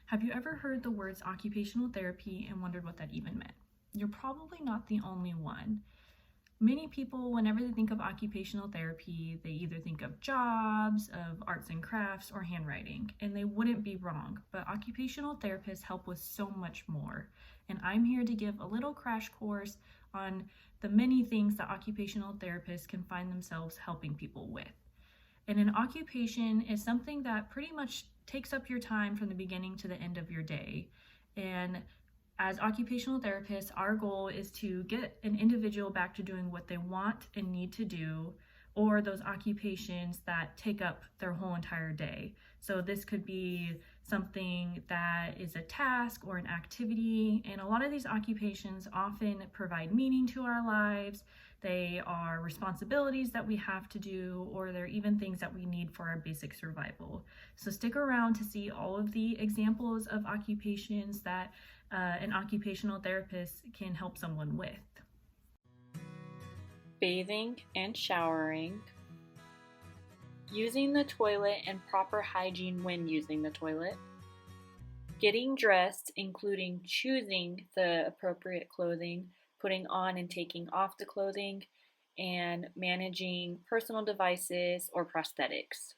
Have you ever heard the words occupational therapy and wondered what that even meant? You're probably not the only one. Many people, whenever they think of occupational therapy, they either think of jobs, of arts and crafts, or handwriting, and they wouldn't be wrong, but occupational therapists help with so much more. And I'm here to give a little crash course on the many things that occupational therapists can find themselves helping people with. And an occupation is something that pretty much takes up your time from the beginning to the end of your day. And as occupational therapists, our goal is to get an individual back to doing what they want and need to do, or those occupations that take up their whole entire day. So this could be something that is a task or an activity, and a lot of these occupations often provide meaning to our lives. They are responsibilities that we have to do, or they're even things that we need for our basic survival. So stick around to see all of the examples of occupations that an occupational therapist can help someone with. Bathing and showering, using the toilet and proper hygiene when using the toilet, getting dressed, including choosing the appropriate clothing, putting on and taking off the clothing, and managing personal devices or prosthetics.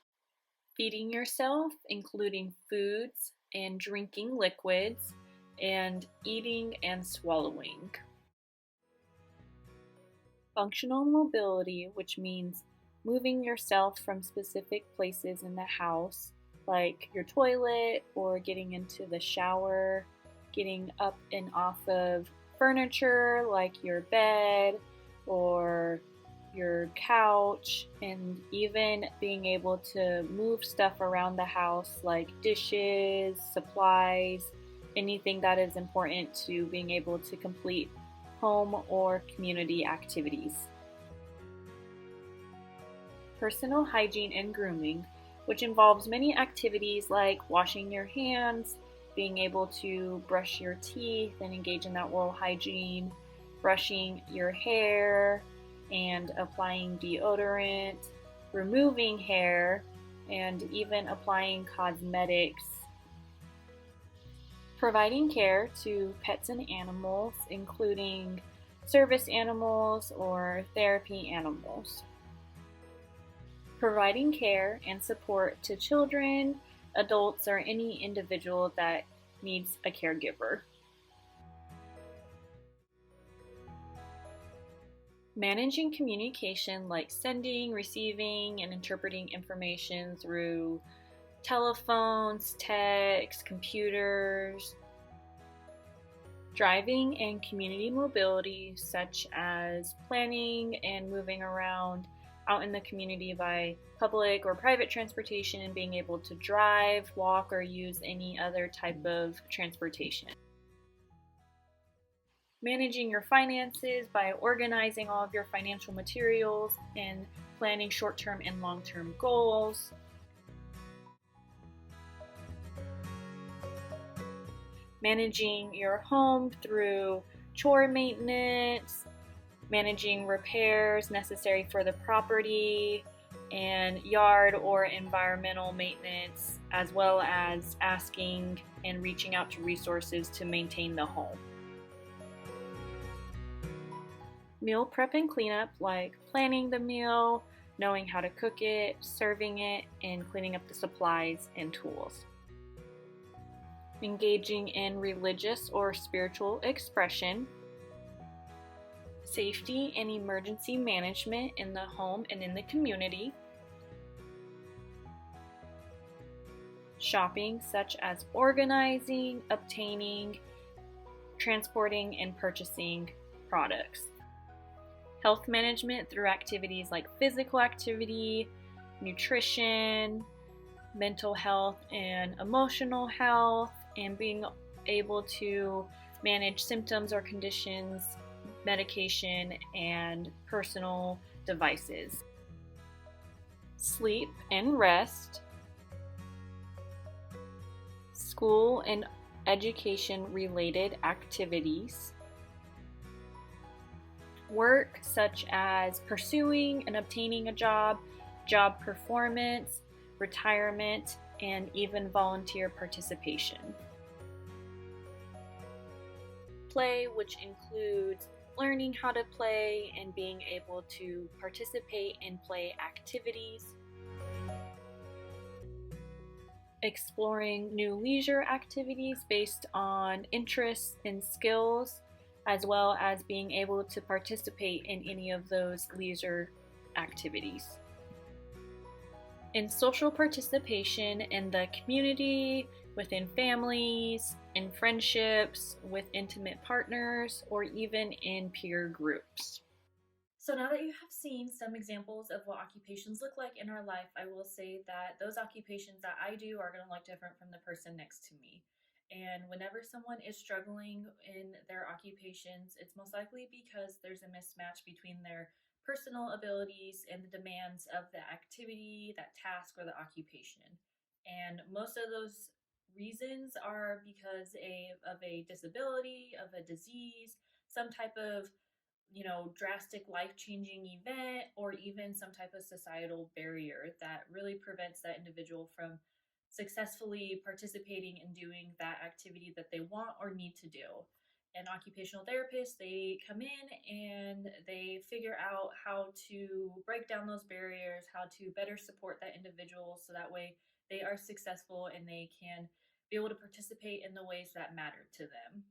Feeding yourself, including foods and drinking liquids, and eating and swallowing. Functional mobility, which means moving yourself from specific places in the house, like your toilet or getting into the shower, getting up and off of furniture like your bed or your couch, and even being able to move stuff around the house like dishes, supplies, anything that is important to being able to complete home or community activities. Personal hygiene and grooming, which involves many activities like washing your hands, being able to brush your teeth and engage in that oral hygiene, brushing your hair and applying deodorant, removing hair, and even applying cosmetics. Providing care to pets and animals, including service animals or therapy animals. Providing care and support to children, adults, or any individual that needs a caregiver. Managing communication like sending, receiving, and interpreting information through telephones, texts, computers. Driving and community mobility, such as planning and moving around out in the community by public or private transportation and being able to drive, walk, or use any other type of transportation. Managing your finances by organizing all of your financial materials and planning short-term and long-term goals. Managing your home through chore maintenance, managing repairs necessary for the property, and yard or environmental maintenance, as well as asking and reaching out to resources to maintain the home. Meal prep and cleanup, like planning the meal, knowing how to cook it, serving it, and cleaning up the supplies and tools. Engaging in religious or spiritual expression. Safety and emergency management in the home and in the community. Shopping, such as organizing, obtaining, transporting, and purchasing products. Health management through activities like physical activity, nutrition, mental health and emotional health, and being able to manage symptoms or conditions, medication, and personal devices. Sleep and rest. School and education-related activities. Work, such as pursuing and obtaining a job, job performance, retirement, and even volunteer participation. play, which includes learning how to play and being able to participate in play activities. Exploring new leisure activities based on interests and skills, as well as being able to participate in any of those leisure activities. In social participation in the community, within families, in friendships, with intimate partners, or even in peer groups. So now that you have seen some examples of what occupations look like in our life, I will say that those occupations that I do are going to look different from the person next to me. And whenever someone is struggling in their occupations, it's most likely because there's a mismatch between their personal abilities and the demands of the activity, that task, or the occupation. And most of those reasons are because of a disability, of a disease, some type of drastic life changing event, or even some type of societal barrier that really prevents that individual from successfully participating in doing that activity that they want or need to do. And occupational therapists, they come in and they figure out how to break down those barriers, how to better support that individual so that way they are successful and they can be able to participate in the ways that matter to them.